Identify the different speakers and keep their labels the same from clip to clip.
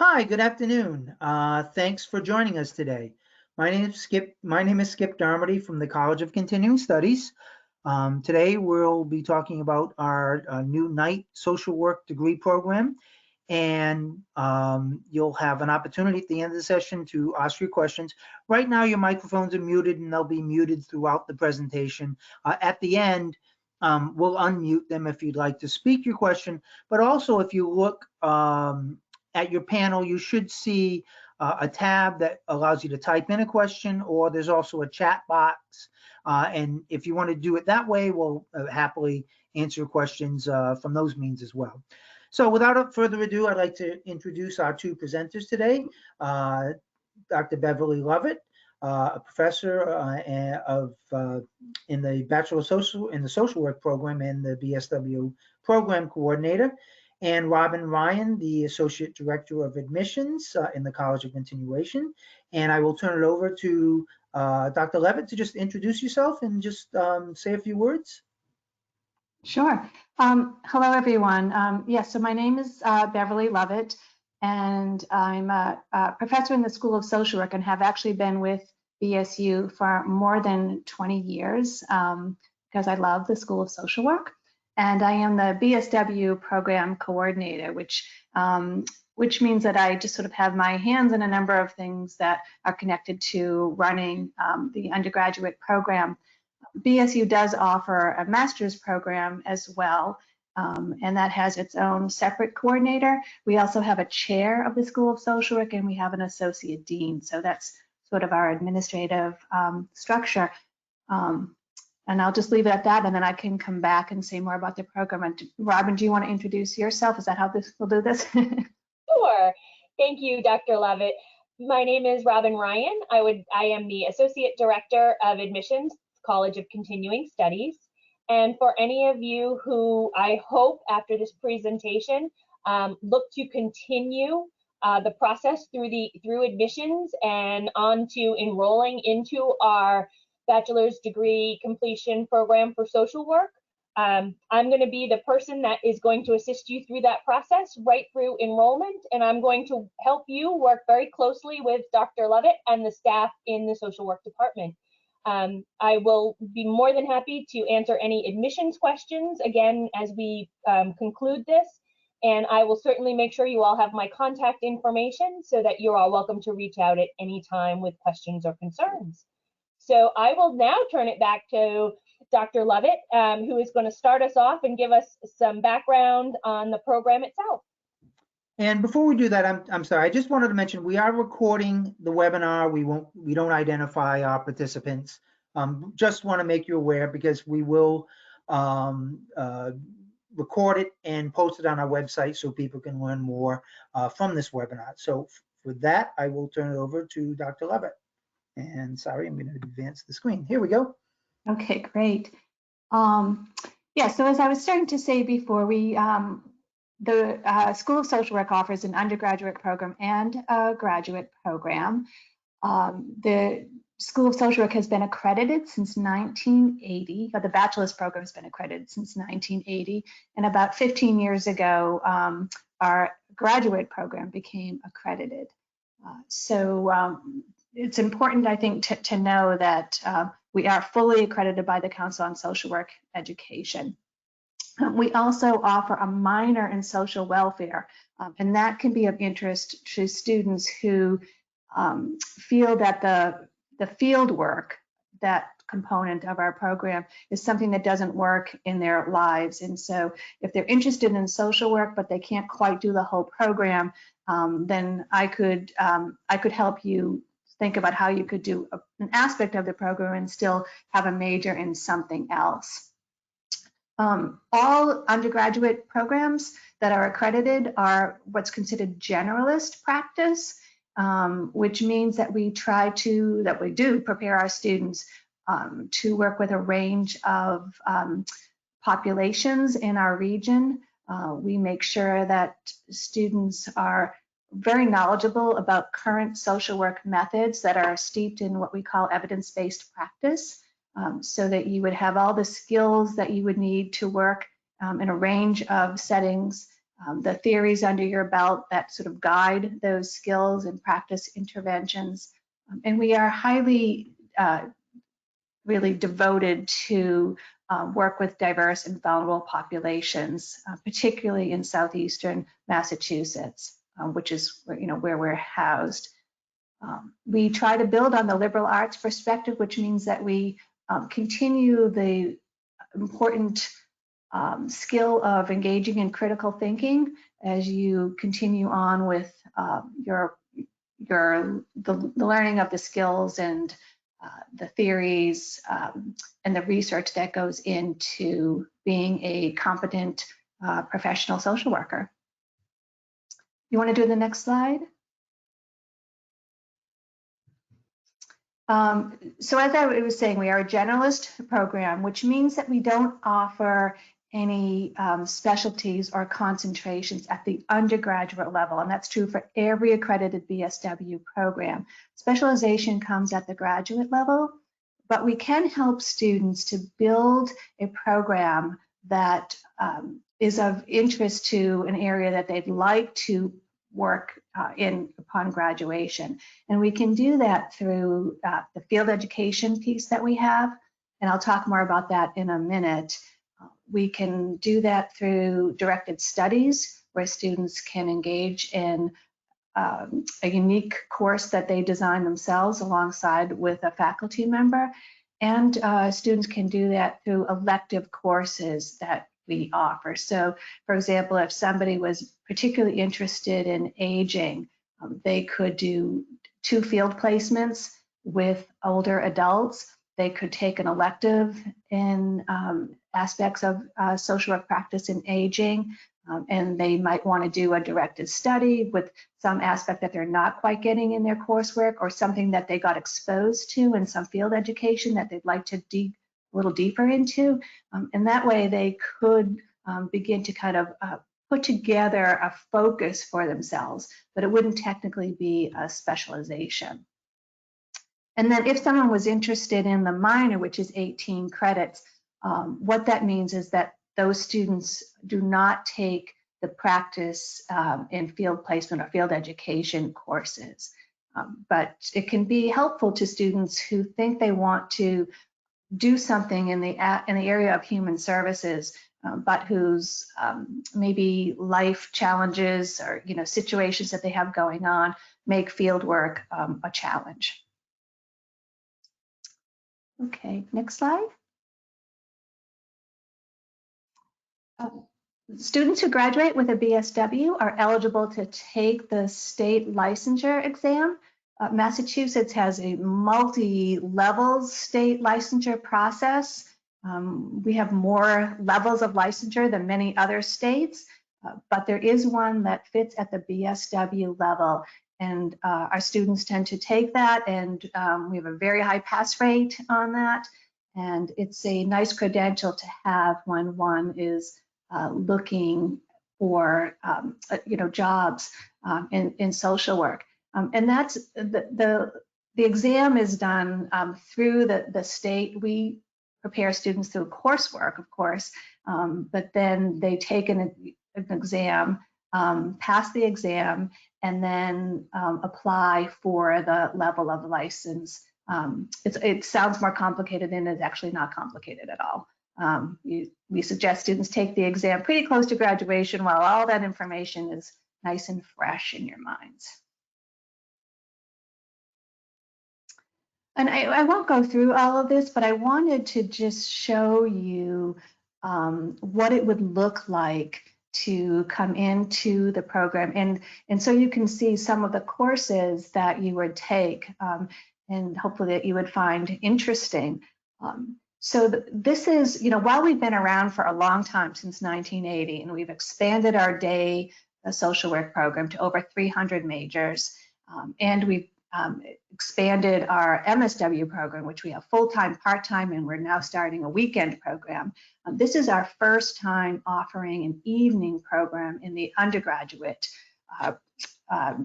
Speaker 1: Hi, good afternoon. Thanks for joining us today. My name is Skip Darmody from the College of Continuing Studies. Today we'll be talking about our new night social work degree program, and you'll have an opportunity at the end of the session to ask your questions. Right now your microphones are muted and they'll be muted throughout the presentation. At the end, we'll unmute them if you'd like to speak your question, but also if you look at your panel, you should see a tab that allows you to type in a question, or there's also a chat box. And if you want to do it that way, we'll happily answer questions from those means as well. So without further ado, I'd like to introduce our two presenters today. Dr. Beverly Lovett, a professor in the Bachelor of Social Work program and the BSW program coordinator, and Robin Ryan, the Associate Director of Admissions in the College of Continuation. And I will turn it over to Dr. Levitt to just introduce yourself and just say a few words.
Speaker 2: Sure. Hello, everyone. Yes, so my name is Beverly Lovett, and I'm a professor in the School of Social Work and have actually been with BSU for more than 20 years because I love the School of Social Work. And I am the BSW program coordinator, which means that I just sort of have my hands in a number of things that are connected to running the undergraduate program. BSU does offer a master's program as well, and that has its own separate coordinator. We also have a chair of the School of Social Work, and we have an associate dean. So that's sort of our administrative structure. And I'll just leave it at that, and then I can come back and say more about the program. And Robin, do you want to introduce yourself? Is that how we'll do this?
Speaker 3: Sure. Thank you, Dr. Levitt. My name is Robin Ryan. I am the Associate Director of Admissions, College of Continuing Studies. And for any of you who I hope after this presentation look to continue the process through admissions and on to enrolling into our bachelor's degree completion program for social work, I'm going to be the person that is going to assist you through that process right through enrollment, and I'm going to help you work very closely with Dr. Levitt and the staff in the social work department. I will be more than happy to answer any admissions questions again as we conclude this, and I will certainly make sure you all have my contact information so that you're all welcome to reach out at any time with questions or concerns. So I will now turn it back to Dr. Lovett, who is going to start us off and give us some background on the program itself.
Speaker 1: And before we do that, I'm sorry, I just wanted to mention we are recording the webinar. We don't identify our participants. Just want to make you aware because we will record it and post it on our website so people can learn more from this webinar. So for that, I will turn it over to Dr. Lovett. And sorry, I'm going to advance the screen. Here we go.
Speaker 2: Okay, great. Yeah, so as I was starting to say before, the School of Social Work offers an undergraduate program and a graduate program. The School of Social Work has been accredited since 1980, or the bachelor's program has been accredited since 1980, and about 15 years ago, our graduate program became accredited. It's important, I think, to know that we are fully accredited by the Council on Social Work Education. We also offer a minor in social welfare, and that can be of interest to students who feel that the field work, that component of our program, is something that doesn't work in their lives. And so if they're interested in social work, but they can't quite do the whole program, then I could help you think about how you could do an aspect of the program and still have a major in something else. All undergraduate programs that are accredited are what's considered generalist practice, which means that we do prepare our students to work with a range of populations in our region. We make sure that students are very knowledgeable about current social work methods that are steeped in what we call evidence-based practice, so that you would have all the skills that you would need to work in a range of settings the theories under your belt that sort of guide those skills and practice interventions. And we are highly really devoted to work with diverse and vulnerable populations, particularly in southeastern Massachusetts, which is where we're housed. We try to build on the liberal arts perspective, which means that we continue the important skill of engaging in critical thinking as you continue on with the learning of the skills and the theories and the research that goes into being a competent professional social worker. You want to do the next slide? So as I was saying, we are a generalist program, which means that we don't offer any specialties or concentrations at the undergraduate level, and that's true for every accredited BSW program. Specialization comes at the graduate level, but we can help students to build a program that is of interest to an area that they'd like to work in upon graduation. And we can do that through the field education piece that we have, and I'll talk more about that in a minute. We can do that through directed studies, where students can engage in a unique course that they design themselves alongside with a faculty member. And students can do that through elective courses that we offer. So, for example, if somebody was particularly interested in aging, they could do 2 field placements with older adults. They could take an elective in aspects of social work practice in aging, and they might want to do a directed study with some aspect that they're not quite getting in their coursework, or something that they got exposed to in some field education that they'd like to dig a little deeper into. And that way they could begin to kind of put together a focus for themselves, but it wouldn't technically be a specialization. And then if someone was interested in the minor, which is 18 credits, what that means is that those students do not take the practice in field placement or field education courses. But it can be helpful to students who think they want to do something in the area of human services, but whose maybe life challenges or situations that they have going on make field work a challenge. Okay, next slide. Students who graduate with a BSW are eligible to take the state licensure exam. Massachusetts has a multi-level state licensure process. We have more levels of licensure than many other states, but there is one that fits at the BSW level. And our students tend to take that, and we have a very high pass rate on that. And it's a nice credential to have when one is looking for jobs in social work. And that's the exam is done through the state. We prepare students through coursework, of course, but then they take an exam, pass the exam, and then apply for the level of license. It sounds more complicated than it's actually not complicated at all. We suggest students take the exam pretty close to graduation while all that information is nice and fresh in your minds. And I won't go through all of this, but I wanted to just show you what it would look like to come into the program. And so you can see some of the courses that you would take and hopefully that you would find interesting. So this is, while we've been around for a long time, since 1980, and we've expanded our day social work program to over 300 majors, and we've expanded our MSW program, which we have full-time, part-time, and we're now starting a weekend program. This is our first time offering an evening program in the undergraduate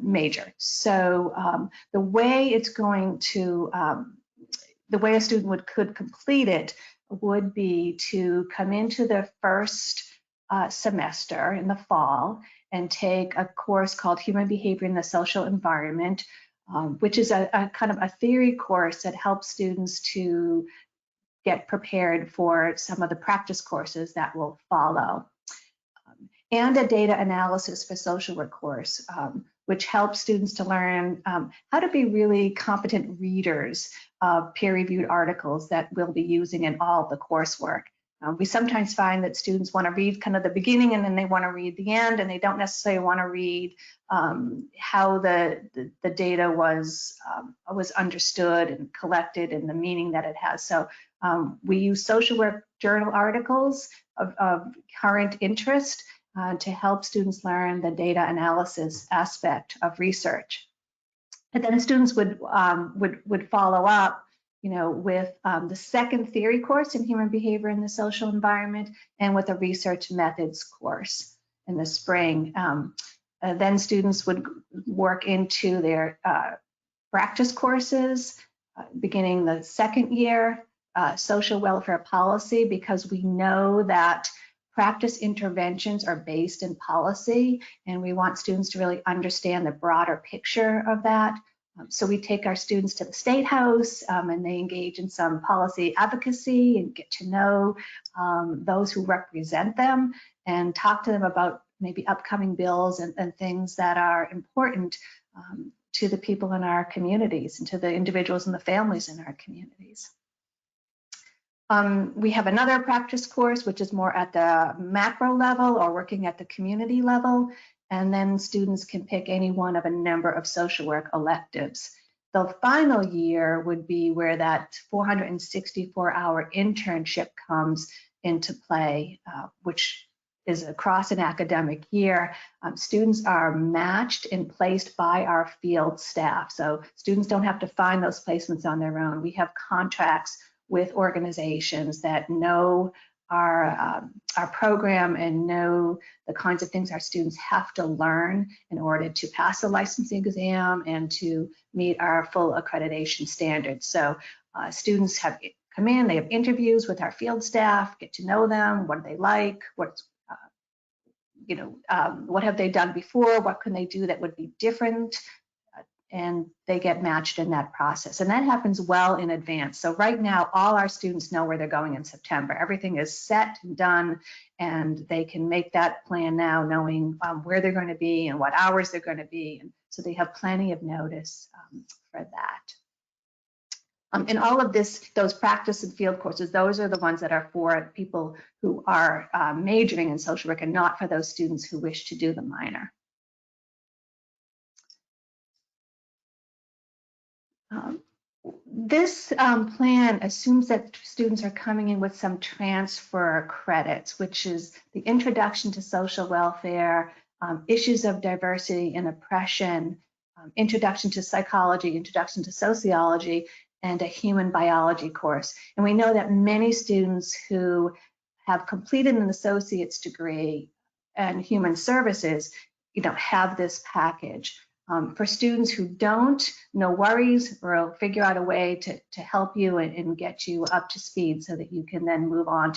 Speaker 2: major. So the way it's going to, the way a student could complete it would be to come into the first semester in the fall and take a course called Human Behavior in the Social Environment, which is a kind of a theory course that helps students to get prepared for some of the practice courses that will follow. And a data analysis for social work course, which helps students to learn how to be really competent readers of peer-reviewed articles that we'll be using in all the coursework. We sometimes find that students want to read kind of the beginning and then they want to read the end, and they don't necessarily want to read how the data was understood and collected and the meaning that it has. So we use social work journal articles of current interest to help students learn the data analysis aspect of research. And then students would follow up, with the second theory course in human behavior in the social environment and with a research methods course in the spring. Then students would work into their practice courses beginning the second year, social welfare policy, because we know that practice interventions are based in policy, and we want students to really understand the broader picture of that. So we take our students to the State House and they engage in some policy advocacy and get to know those who represent them and talk to them about maybe upcoming bills and things that are important to the people in our communities and to the individuals and the families in our communities. We have another practice course, which is more at the macro level or working at the community level, and then students can pick any one of a number of social work electives. The final year would be where that 464-hour internship comes into play, which is across an academic year. Students are matched and placed by our field staff. So students don't have to find those placements on their own. We have contracts with organizations that know our program and know the kinds of things our students have to learn in order to pass the licensing exam and to meet our full accreditation standards. So students have come in, they have interviews with our field staff, get to know them, what do they like, what have they done before, what can they do that would be different, and they get matched in that process. And that happens well in advance. So right now, all our students know where they're going in September. Everything is set and done, and they can make that plan now, knowing where they're going to be and what hours they're going to be. And so they have plenty of notice for that. And all of those practice and field courses, those are the ones that are for people who are majoring in social work and not for those students who wish to do the minor. This plan assumes that students are coming in with some transfer credits, which is the introduction to social welfare, issues of diversity and oppression, introduction to psychology, introduction to sociology, and a human biology course. And we know that many students who have completed an associate's degree in human services, have this package. For students who don't, no worries, we'll figure out a way to help you and get you up to speed so that you can then move on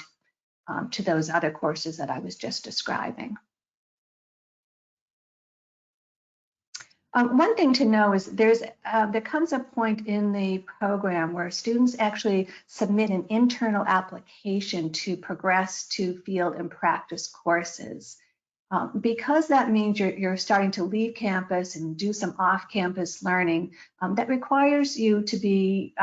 Speaker 2: to those other courses that I was just describing. One thing to know is there comes a point in the program where students actually submit an internal application to progress to field and practice courses. Because that means you're starting to leave campus and do some off-campus learning, that requires you to be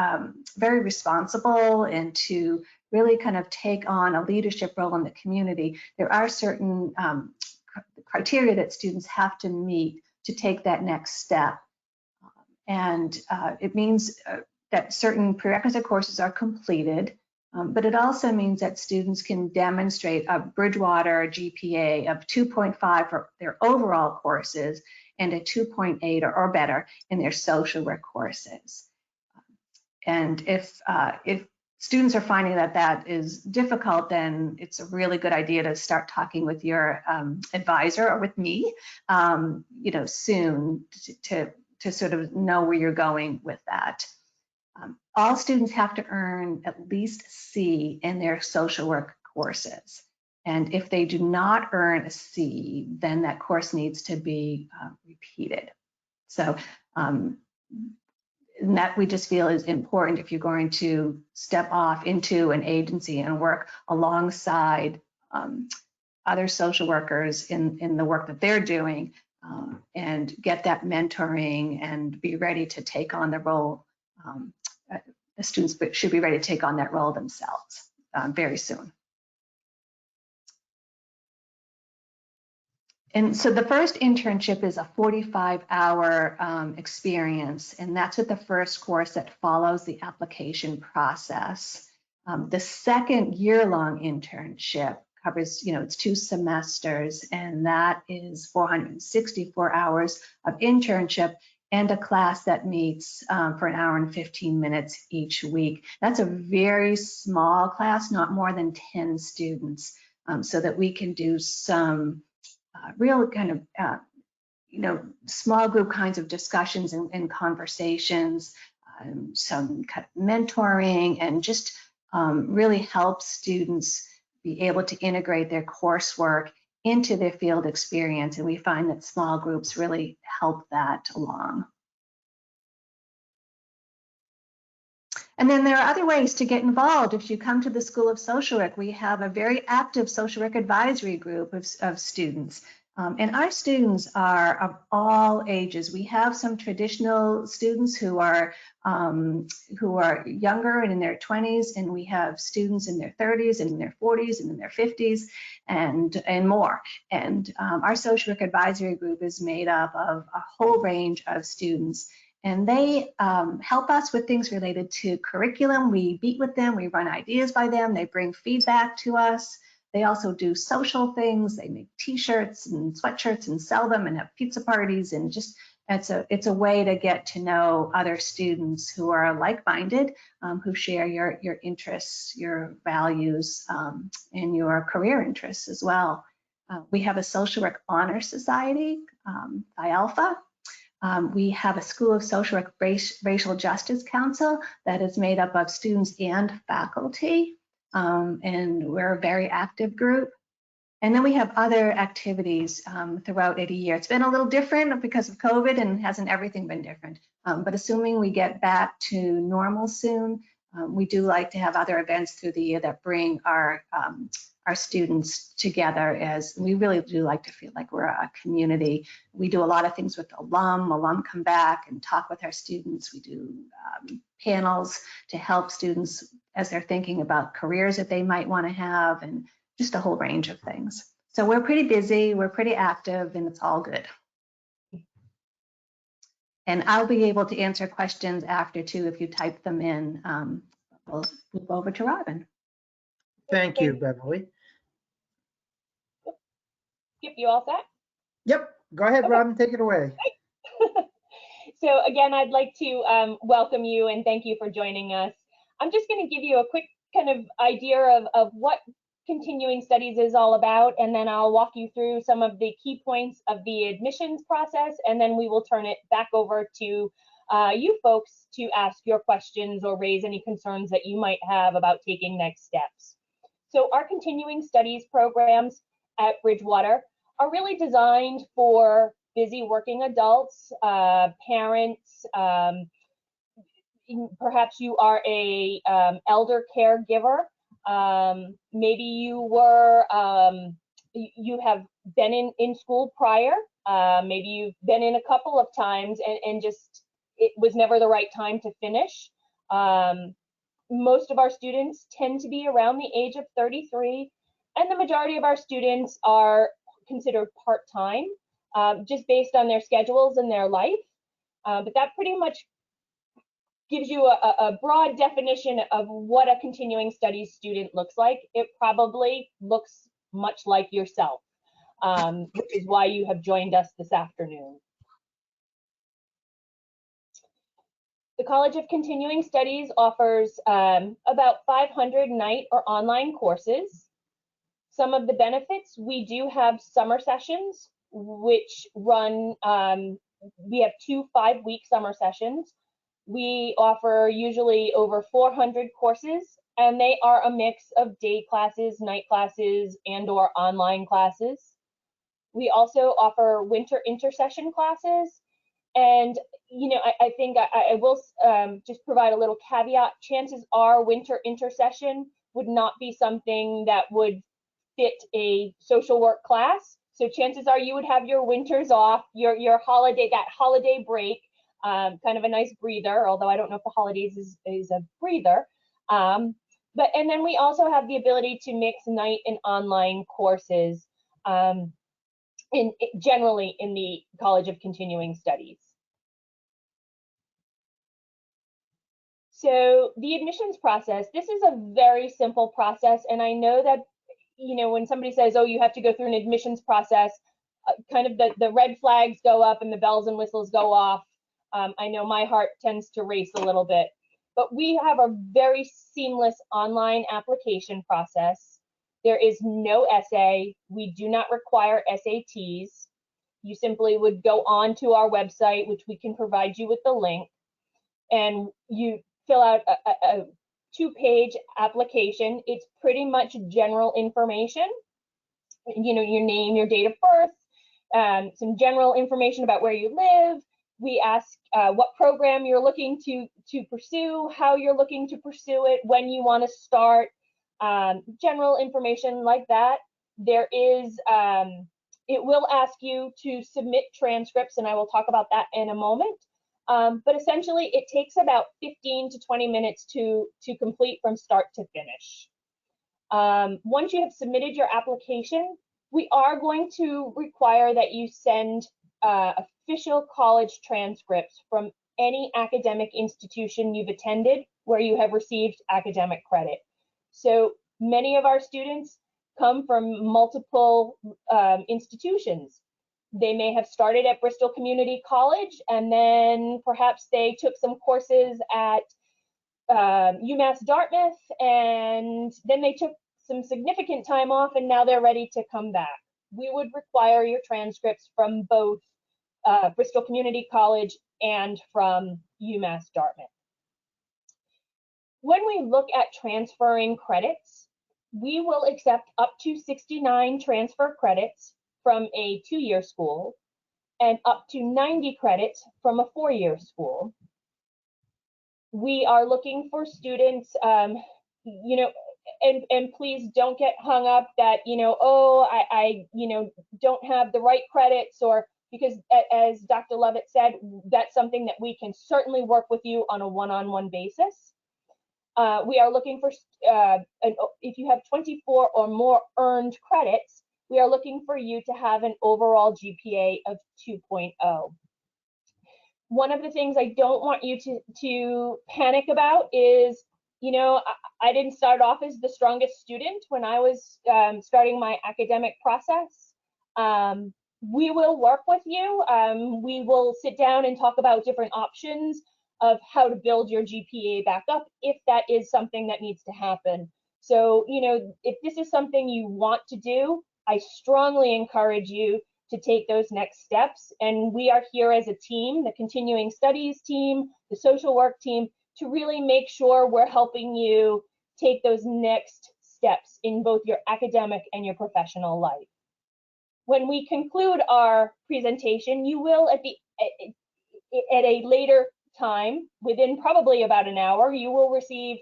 Speaker 2: very responsible and to really kind of take on a leadership role in the community. There are certain criteria that students have to meet to take that next step. And it means that certain prerequisite courses are completed. But it also means that students can demonstrate a Bridgewater GPA of 2.5 for their overall courses and a 2.8 or better in their social work courses. And if students are finding that is difficult, then it's a really good idea to start talking with your advisor or with me, soon to sort of know where you're going with that. All students have to earn at least C in their social work courses. And if they do not earn a C, then that course needs to be repeated. So and that we just feel is important if you're going to step off into an agency and work alongside other social workers in the work that they're doing, and get that mentoring and be ready to take on the role. The students should be ready to take on that role themselves very soon. And so the first internship is a 45-hour experience, and that's with the first course that follows the application process. The second year-long internship covers, it's 2 semesters, and that is 464 hours of internship and a class that meets for an hour and 15 minutes each week. That's a very small class, not more than 10 students, so that we can do some real kind of, small group kinds of discussions and conversations, some kind of mentoring, and just really help students be able to integrate their coursework into their field experience. And we find that small groups really help that along. And then there are other ways to get involved. If you come to the School of Social Work, we have a very active social work advisory group of students. And our students are of all ages. We have some traditional students who are younger and in their 20s, and we have students in their 30s and in their 40s and in their 50s and more. And our social work advisory group is made up of a whole range of students. And they help us with things related to curriculum. We meet with them, we run ideas by them, they bring feedback to us. They also do social things. They make t-shirts and sweatshirts and sell them and have pizza parties, and just it's a way to get to know other students who are like-minded, who share your interests, your values, and your career interests as well. We have a social work honor society, Phi Alpha. We have a School of Social Work Racial Justice Council that is made up of students and faculty, and we're a very active group. And then we have other activities throughout a year. It's been a little different because of COVID, and hasn't everything been different. But assuming we get back to normal soon, we do like to have other events through the year that bring our students together, as we really do like to feel like we're a community. We do a lot of things with alum come back and talk with our students. We do panels to help students as they're thinking about careers that they might want to have, and just a whole range of things. So we're pretty busy, we're pretty active, and it's all good. And I'll be able to answer questions after too if you type them in. We'll move over to Robin.
Speaker 1: Thank you, Beverly.
Speaker 3: Skip, you all set?
Speaker 1: Yep, go ahead,
Speaker 3: Okay.
Speaker 1: Robin, take it away.
Speaker 3: So again, I'd like to welcome you and thank you for joining us. I'm just going to give you a quick kind of idea of what continuing studies is all about, and then I'll walk you through some of the key points of the admissions process, and then we will turn it back over to you folks to ask your questions or raise any concerns that you might have about taking next steps. So our continuing studies programs at Bridgewater are really designed for busy working adults, parents. Perhaps you are a elder caregiver. Maybe you were you have been in school prior. Maybe you've been in a couple of times and just it was never the right time to finish. Most of our students tend to be around the age of 33, and the majority of our students are considered part-time, just based on their schedules and their life. But that pretty much gives you a broad definition of what a continuing studies student looks like. It probably looks much like yourself, which is why you have joined us this afternoon. The College of Continuing Studies offers about 500 night or online courses. Some of the benefits, we do have summer sessions, which run, we have 2 5-week summer sessions. We offer usually over 400 courses and they are a mix of day classes, night classes, and/or online classes. We also offer winter intersession classes. And, I think I will just provide a little caveat. Chances are winter intercession would not be something that would fit a social work class. So chances are you would have your winters off, your holiday, that holiday break, kind of a nice breather, although I don't know if the holidays is a breather. And then we also have the ability to mix night and online courses generally in the College of Continuing Studies. So the admissions process, this is a very simple process, and I know that, when somebody says, oh, you have to go through an admissions process, kind of the red flags go up and the bells and whistles go off. I know my heart tends to race a little bit, but we have a very seamless online application process. There is no essay. We do not require SATs. You simply would go on to our website, which we can provide you with the link, and you fill out a 2-page application. It's pretty much general information, your name, your date of birth, some general information about where you live. We ask what program you're looking to pursue, how you're looking to pursue it, when you want to start, general information like that. There is, it will ask you to submit transcripts, and I will talk about that in a moment. But essentially, it takes about 15 to 20 minutes to complete from start to finish. Once you have submitted your application, we are going to require that you send official college transcripts from any academic institution you've attended where you have received academic credit. So many of our students come from multiple institutions. They may have started at Bristol Community College, and then perhaps they took some courses at UMass Dartmouth, and then they took some significant time off, and now they're ready to come back. We would require your transcripts from both Bristol Community College and from UMass Dartmouth. When we look at transferring credits, we will accept up to 69 transfer credits from a 2-year school and up to 90 credits from a 4-year school. We are looking for students, and please don't get hung up that, I don't have the right credits, or because as Dr. Levitt said, that's something that we can certainly work with you on a one-on-one basis. We are looking for, if you have 24 or more earned credits, we are looking for you to have an overall GPA of 2.0. One of the things I don't want you to panic about is, I didn't start off as the strongest student when I was starting my academic process. We will work with you. We will sit down and talk about different options of how to build your GPA back up if that is something that needs to happen. So, if this is something you want to do, I strongly encourage you to take those next steps. And we are here as a team, the continuing studies team, the social work team, to really make sure we're helping you take those next steps in both your academic and your professional life. When we conclude our presentation, you will at a later time, within probably about an hour, you will receive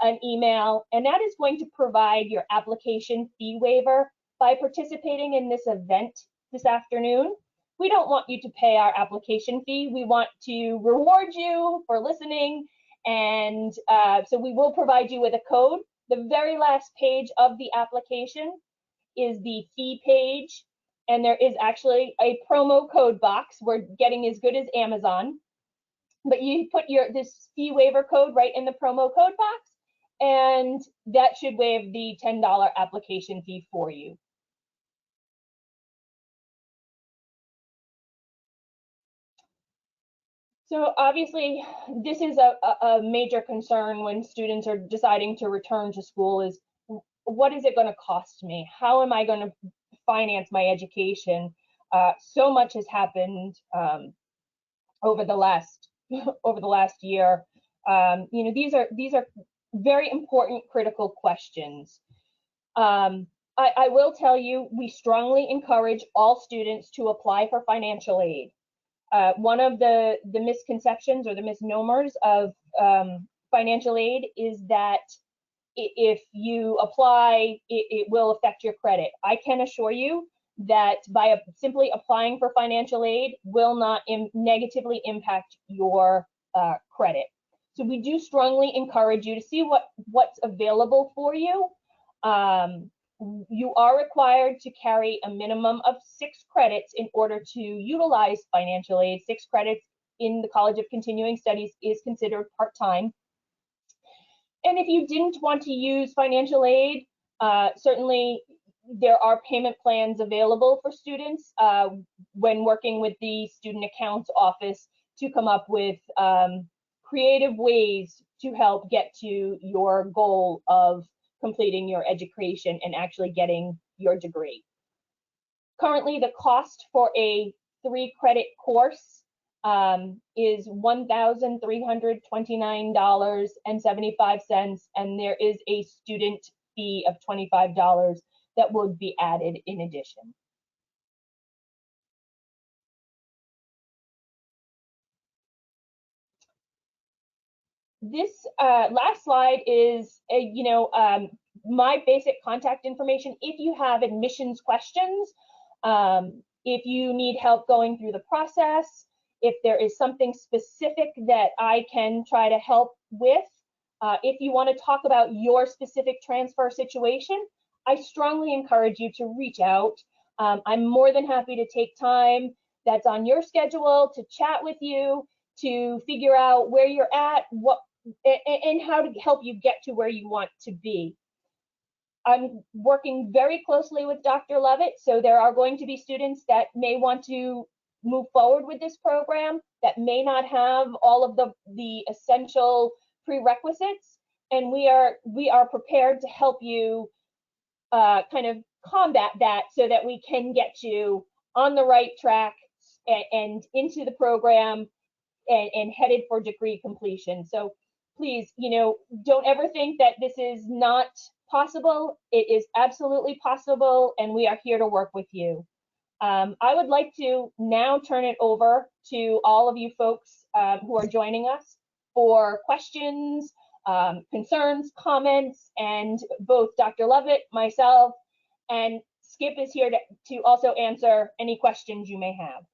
Speaker 3: an email, and that is going to provide your application fee waiver by participating in this event this afternoon. We don't want you to pay our application fee. We want to reward you for listening, and so we will provide you with a code. The very last page of the application is the fee page, and there is actually a promo code box. We're getting as good as Amazon, but you put this fee waiver code right in the promo code box, and that should waive the $10 application fee for you. So obviously, this is a major concern when students are deciding to return to school is, what is it going to cost me? How am I going to finance my education? So much has happened over the last year. These are very important critical questions. I will tell you, we strongly encourage all students to apply for financial aid. One of the misconceptions or the misnomers of financial aid is that if you apply, it will affect your credit. I can assure you that by simply applying for financial aid will not negatively impact your credit. So we do strongly encourage you to see what's available for you. You are required to carry a minimum of 6 credits in order to utilize financial aid. 6 credits in the College of Continuing Studies is considered part-time. And if you didn't want to use financial aid, certainly there are payment plans available for students when working with the Student Accounts Office to come up with creative ways to help get to your goal of completing your education and actually getting your degree. Currently, the cost for a 3-credit course is $1,329.75, and there is a student fee of $25 that would be added in addition. This last slide is, my basic contact information. If you have admissions questions, if you need help going through the process, if there is something specific that I can try to help with, if you want to talk about your specific transfer situation, I strongly encourage you to reach out. I'm more than happy to take time that's on your schedule to chat with you, to figure out where you're at, and how to help you get to where you want to be. I'm working very closely with Dr. Levitt, so there are going to be students that may want to move forward with this program that may not have all of the essential prerequisites, and we are prepared to help you kind of combat that so that we can get you on the right track and into the program and headed for degree completion. So please, don't ever think that this is not possible. It is absolutely possible, and we are here to work with you. I would like to now turn it over to all of you folks who are joining us for questions, concerns, comments, and both Dr. Levitt, myself, and Skip is here to also answer any questions you may have.